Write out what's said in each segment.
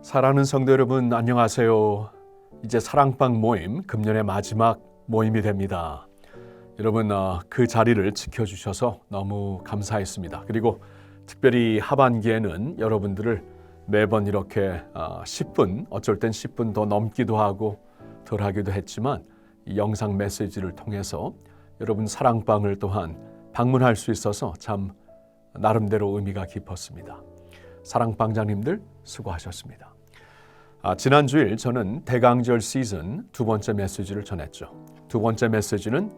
사랑하는 성도 여러분, 안녕하세요. 이제 사랑방 모임 금년의 마지막 모임이 됩니다. 여러분 그 자리를 지켜주셔서 너무 감사했습니다. 그리고 특별히 하반기에는 여러분들을 매번 이렇게 10분, 어쩔 땐 10분 더 넘기도 하고 덜 하기도 했지만 이 영상 메시지를 통해서 여러분 사랑방을 또한 방문할 수 있어서 참 나름대로 의미가 깊었습니다. 사랑방장님들 수고하셨습니다. 지난 주일 저는 대강절 시즌 두 번째 메시지를 전했죠. 두 번째 메시지는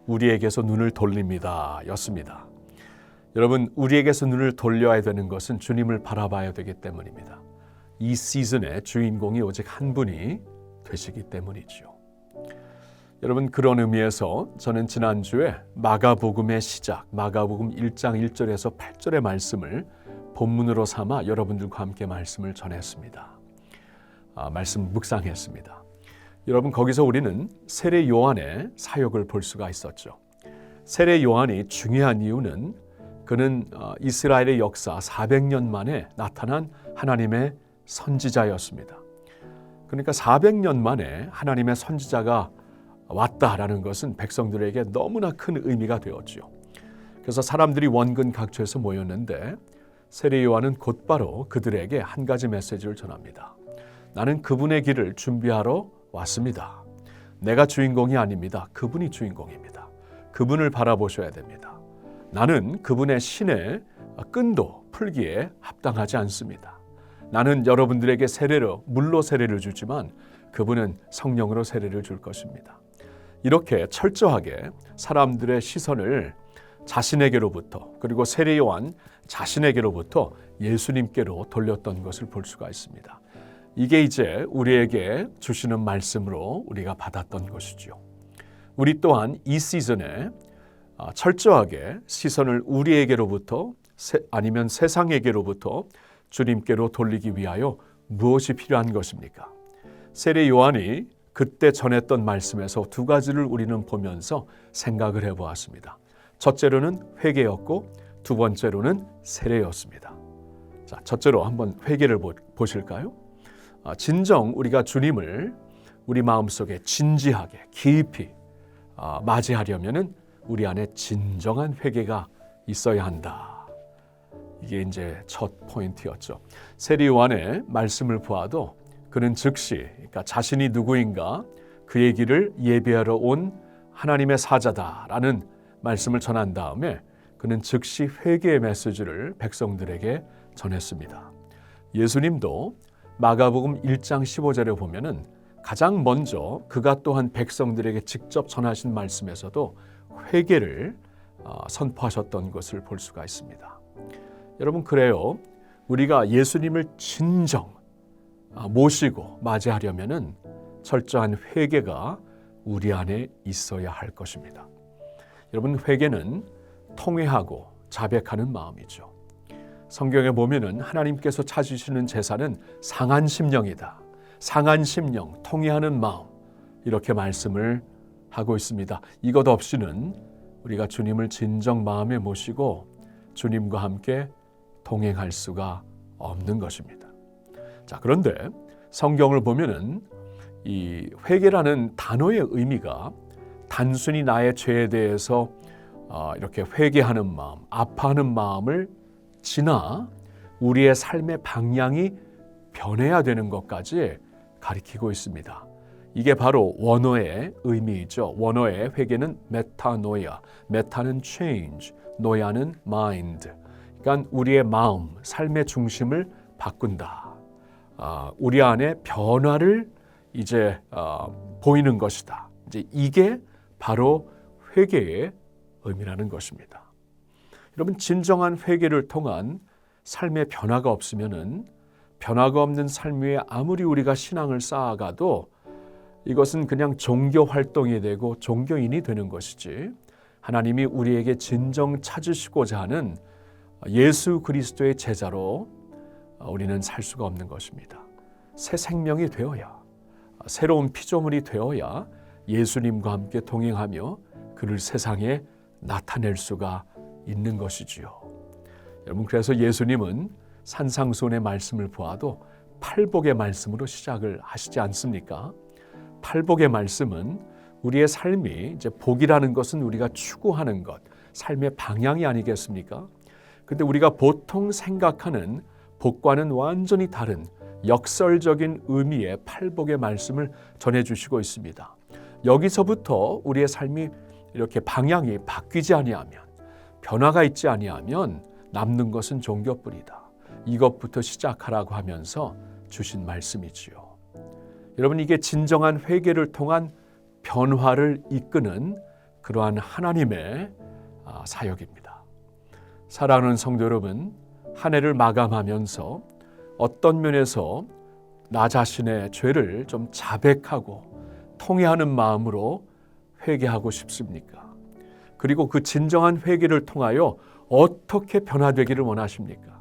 우리에게서 눈을 돌립니다 였습니다. 여러분, 우리에게서 눈을 돌려야 되는 것은 주님을 바라봐야 되기 때문입니다. 이 시즌의 주인공이 오직 한 분이 되시기 때문이죠. 여러분, 그런 의미에서 저는 지난주에 마가복음의 시작, 마가복음 1장 1절에서 8절의 말씀을 본문으로 삼아 여러분들과 함께 말씀을 전했습니다. 말씀 묵상했습니다. 여러분, 거기서 우리는 세례 요한의 사역을 볼 수가 있었죠. 세례 요한이 중요한 이유는 그는 이스라엘의 역사 400년 만에 나타난 하나님의 선지자였습니다. 그러니까 400년 만에 하나님의 선지자가 왔다라는 것은 백성들에게 너무나 큰 의미가 되었죠. 그래서 사람들이 원근 각처에서 모였는데 세례 요한은 곧바로 그들에게 한 가지 메시지를 전합니다. 나는 그분의 길을 준비하러 왔습니다. 내가 주인공이 아닙니다. 그분이 주인공입니다. 그분을 바라보셔야 됩니다. 나는 그분의 신의 끈도 풀기에 합당하지 않습니다. 나는 여러분들에게 물로 세례를 주지만 그분은 성령으로 세례를 줄 것입니다. 이렇게 철저하게 사람들의 시선을 자신에게로부터, 그리고 세례 요한 자신에게로부터 예수님께로 돌렸던 것을 볼 수가 있습니다. 이게 이제 우리에게 주시는 말씀으로 우리가 받았던 것이죠. 우리 또한 이 시즌에 철저하게 시선을 우리에게로부터 아니면 세상에게로부터 주님께로 돌리기 위하여 무엇이 필요한 것입니까? 세례 요한이 그때 전했던 말씀에서 두 가지를 우리는 보면서 생각을 해보았습니다. 첫째로는 회개였고 두 번째로는 세례였습니다. 자, 첫째로 한번 회개를 보실까요? 진정 우리가 주님을 우리 마음속에 진지하게 깊이 맞이하려면은 우리 안에 진정한 회개가 있어야 한다. 이게 이제 첫 포인트였죠. 세례 요한의 말씀을 보아도 그는 즉시 그러니까 자신이 누구인가 그의 길을 예비하러 온 하나님의 사자다라는 말씀을 전한 다음에 그는 즉시 회개의 메시지를 백성들에게 전했습니다. 예수님도 마가복음 1장 15절에 보면은 가장 먼저 그가 또한 백성들에게 직접 전하신 말씀에서도 회개를 선포하셨던 것을 볼 수가 있습니다. 여러분, 그래요. 우리가 예수님을 진정 모시고 맞이하려면은 철저한 회개가 우리 안에 있어야 할 것입니다. 여러분, 회개는 통회하고 자백하는 마음이죠. 성경에 보면은 하나님께서 찾으시는 제사는 상한 심령이다. 상한 심령, 통회하는 마음, 이렇게 말씀을 하고 있습니다. 이것 없이는 우리가 주님을 진정 마음에 모시고 주님과 함께 동행할 수가 없는 것입니다. 자, 그런데 성경을 보면은 이 회개라는 단어의 의미가 단순히 나의 죄에 대해서 이렇게 회개하는 마음, 아파하는 마음을 지나 우리의 삶의 방향이 변해야 되는 것까지 가리키고 있습니다. 이게 바로 원어의 의미이죠. 원어의 회개는 메타노이아, 메타는 change, 노야는 mind. 그러니까 우리의 마음, 삶의 중심을 바꾼다. 우리 안에 변화를 이제 보이는 것이다. 이제 이게 바로 회개의 의미라는 것입니다. 여러분, 진정한 회개를 통한 삶의 변화가 없으면은 변화가 없는 삶 위에 아무리 우리가 신앙을 쌓아가도 이것은 그냥 종교 활동이 되고 종교인이 되는 것이지 하나님이 우리에게 진정 찾으시고자 하는 예수 그리스도의 제자로 우리는 살 수가 없는 것입니다. 새 생명이 되어야, 새로운 피조물이 되어야 예수님과 함께 동행하며 그를 세상에 나타낼 수가 있는 것이지요. 여러분, 그래서 예수님은 산상수훈의 말씀을 보아도 팔복의 말씀으로 시작을 하시지 않습니까? 팔복의 말씀은 우리의 삶이 이제 복이라는 것은 우리가 추구하는 것, 삶의 방향이 아니겠습니까? 근데 우리가 보통 생각하는 복과는 완전히 다른 역설적인 의미의 팔복의 말씀을 전해주시고 있습니다. 여기서부터 우리의 삶이 이렇게 방향이 바뀌지 아니하면, 변화가 있지 아니하면 남는 것은 종교뿐이다. 이것부터 시작하라고 하면서 주신 말씀이지요. 여러분, 이게 진정한 회개를 통한 변화를 이끄는 그러한 하나님의 사역입니다. 사랑하는 성도 여러분, 한 해를 마감하면서 어떤 면에서 나 자신의 죄를 좀 자백하고 통회하는 마음으로 회개하고 싶습니까? 그리고 그 진정한 회개를 통하여 어떻게 변화되기를 원하십니까?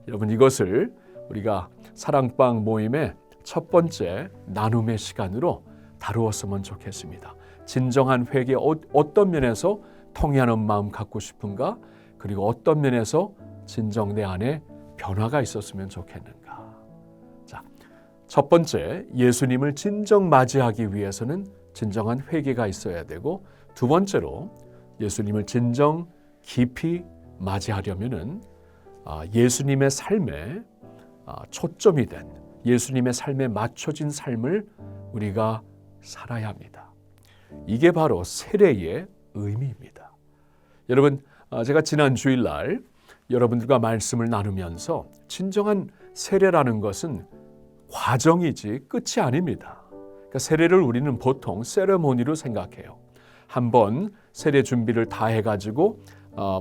여러분, 이것을 우리가 사랑방 모임의 첫 번째 나눔의 시간으로 다루었으면 좋겠습니다. 진정한 회개, 어떤 면에서 통회하는 마음 갖고 싶은가? 그리고 어떤 면에서 진정 내 안에 변화가 있었으면 좋겠는가? 자, 첫 번째, 예수님을 진정 맞이하기 위해서는 진정한 회개가 있어야 되고, 두 번째로 예수님을 진정 깊이 맞이하려면은 예수님의 삶에 초점이 된, 예수님의 삶에 맞춰진 삶을 우리가 살아야 합니다. 이게 바로 세례의 의미입니다. 여러분, 제가 지난 주일날 여러분들과 말씀을 나누면서 진정한 세례라는 것은 과정이지 끝이 아닙니다. 그러니까 세례를 우리는 보통 세레모니로 생각해요. 한번 세례 준비를 다 해가지고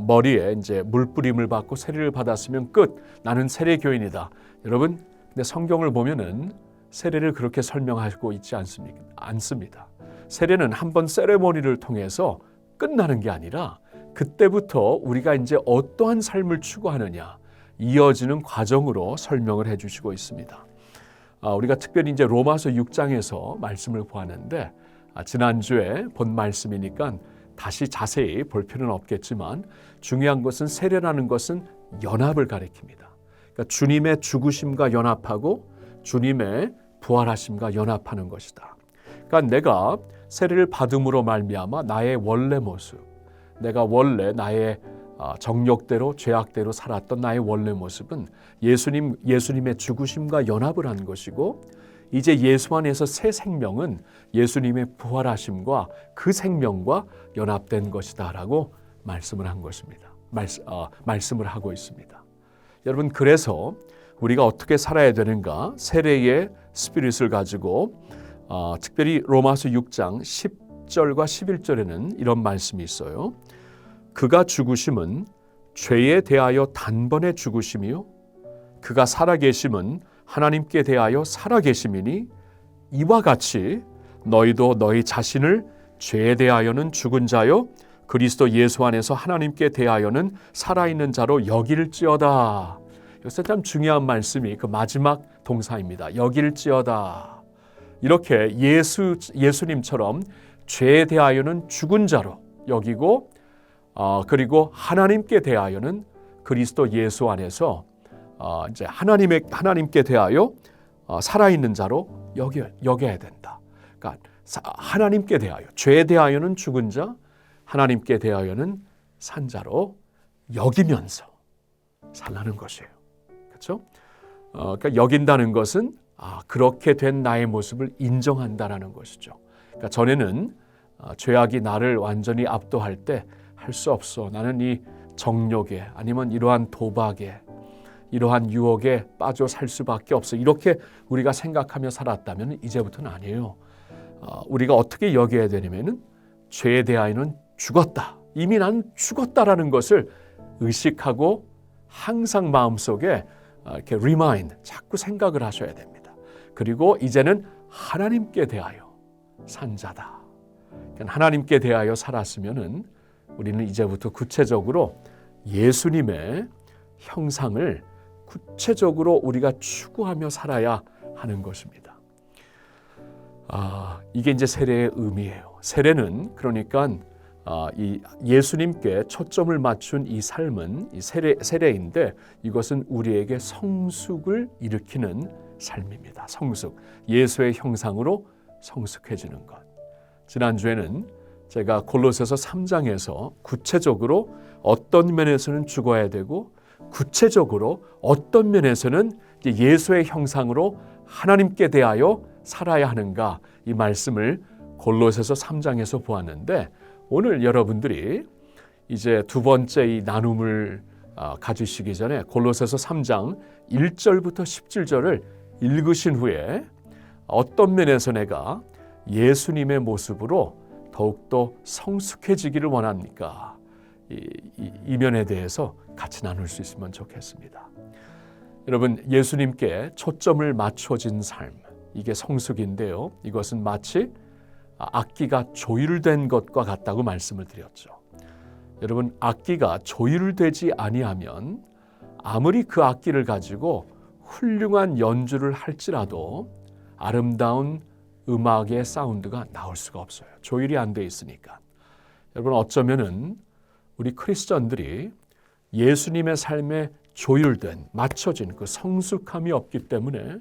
머리에 이제 물뿌림을 받고 세례를 받았으면 끝. 나는 세례교인이다. 여러분, 근데 성경을 보면은 세례를 그렇게 설명하고 있지 않습니다. 세례는 한번 세레모니를 통해서 끝나는 게 아니라 그때부터 우리가 이제 어떠한 삶을 추구하느냐 이어지는 과정으로 설명을 해주시고 있습니다. 우리가 특별히 이제 로마서 6장에서 말씀을 보았는데 지난주에 본 말씀이니까 다시 자세히 볼 필요는 없겠지만 중요한 것은 세례라는 것은 연합을 가리킵니다. 그러니까 주님의 죽으심과 연합하고 주님의 부활하심과 연합하는 것이다. 그러니까 내가 세례를 받음으로 말미암아 나의 원래 모습, 내가 원래 나의 정욕대로 죄악대로 살았던 나의 원래 모습은 예수님의 죽으심과 연합을 한 것이고, 이제 예수 안에서 새 생명은 예수님의 부활하심과 그 생명과 연합된 것이다라고 말씀을 한 것입니다. 말씀을 하고 있습니다. 여러분, 그래서 우리가 어떻게 살아야 되는가? 세례의 스피릿을 가지고 특별히 로마서 6장 10절과 11절에는 이런 말씀이 있어요. 그가 죽으심은 죄에 대하여 단번에 죽으심이요 그가 살아계심은 하나님께 대하여 살아계심이니 이와 같이 너희도 너희 자신을 죄에 대하여는 죽은 자요 그리스도 예수 안에서 하나님께 대하여는 살아있는 자로 여길지어다. 여기서 참 중요한 말씀이 그 마지막 동사입니다. 여길지어다. 이렇게 예수님처럼 죄에 대하여는 죽은 자로 여기고 그리고 하나님께 대하여는 그리스도 예수 안에서 이제 하나님께 대하여 살아있는 자로 여겨야 된다. 그러니까 하나님께 대하여, 죄에 대하여는 죽은 자, 하나님께 대하여는 산 자로 여기면서 살라는 것이에요. 그렇죠? 그러니까 여긴다는 것은 그렇게 된 나의 모습을 인정한다라는 것이죠. 그러니까 전에는 죄악이 나를 완전히 압도할 때 할 수 없어. 나는 이 정욕에 아니면 이러한 도박에 이러한 유혹에 빠져 살 수밖에 없어. 이렇게 우리가 생각하며 살았다면 이제부터는 아니에요. 우리가 어떻게 여겨야 되냐면은 죄에 대하여는 죽었다. 이미 난 죽었다라는 것을 의식하고 항상 마음속에 이렇게 remind, 자꾸 생각을 하셔야 됩니다. 그리고 이제는 하나님께 대하여 산 자다. 하나님께 대하여 살았으면은 우리는 이제부터 구체적으로 예수님의 형상을 구체적으로 우리가 추구하며 살아야 하는 것입니다. 이게 이제 세례의 의미예요. 세례는 그러니까 이 예수님께 초점을 맞춘 이 삶은 이 세례인데 이것은 우리에게 성숙을 일으키는 삶입니다. 성숙, 예수의 형상으로 성숙해지는 것. 지난주에는 제가 골로새서 3장에서 구체적으로 어떤 면에서는 죽어야 되고 구체적으로 어떤 면에서는 예수의 형상으로 하나님께 대하여 살아야 하는가, 이 말씀을 골로새서 3장에서 보았는데, 오늘 여러분들이 이제 두 번째 이 나눔을 가지시기 전에 골로새서 3장 1절부터 17절을 읽으신 후에 어떤 면에서 내가 예수님의 모습으로 더욱더 성숙해지기를 원합니까? 이 면에 대해서 같이 나눌 수 있으면 좋겠습니다. 여러분, 예수님께 초점을 맞춰진 삶, 이게 성숙인데요. 이것은 마치 악기가 조율된 것과 같다고 말씀을 드렸죠. 여러분, 악기가 조율되지 아니하면 아무리 그 악기를 가지고 훌륭한 연주를 할지라도 아름다운 음악의 사운드가 나올 수가 없어요. 조율이 안 돼 있으니까. 여러분, 어쩌면은 우리 크리스천들이 예수님의 삶에 조율된, 맞춰진 그 성숙함이 없기 때문에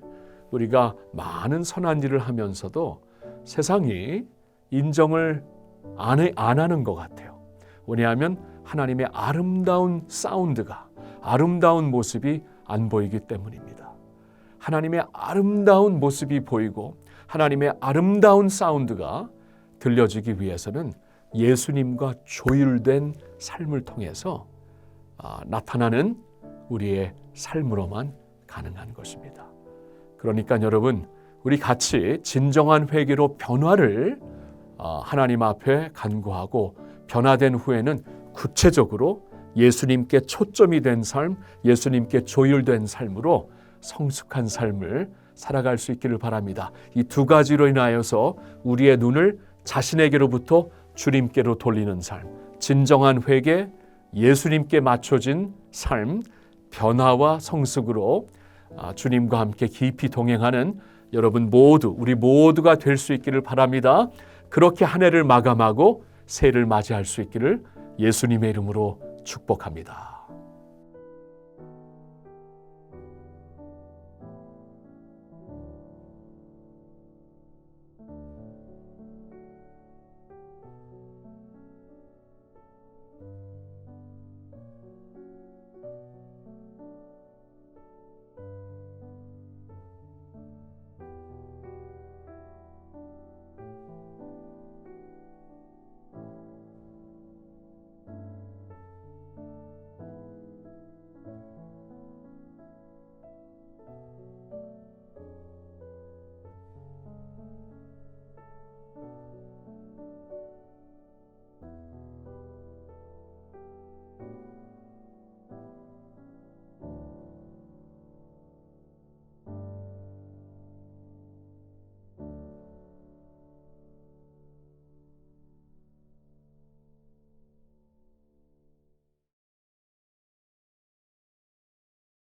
우리가 많은 선한 일을 하면서도 세상이 인정을 안 하는 것 같아요. 왜냐하면 하나님의 아름다운 사운드가, 아름다운 모습이 안 보이기 때문입니다. 하나님의 아름다운 모습이 보이고 하나님의 아름다운 사운드가 들려지기 위해서는 예수님과 조율된 삶을 통해서 나타나는 우리의 삶으로만 가능한 것입니다. 그러니까 여러분, 우리 같이 진정한 회개로 변화를 하나님 앞에 간구하고 변화된 후에는 구체적으로 예수님께 초점이 된 삶, 예수님께 조율된 삶으로 성숙한 삶을 살아갈 수 있기를 바랍니다. 이 두 가지로 인하여서 우리의 눈을 자신에게로부터 주님께로 돌리는 삶, 진정한 회개, 예수님께 맞춰진 삶, 변화와 성숙으로 주님과 함께 깊이 동행하는 여러분 모두, 우리 모두가 될 수 있기를 바랍니다. 그렇게 한 해를 마감하고 새해를 맞이할 수 있기를 예수님의 이름으로 축복합니다.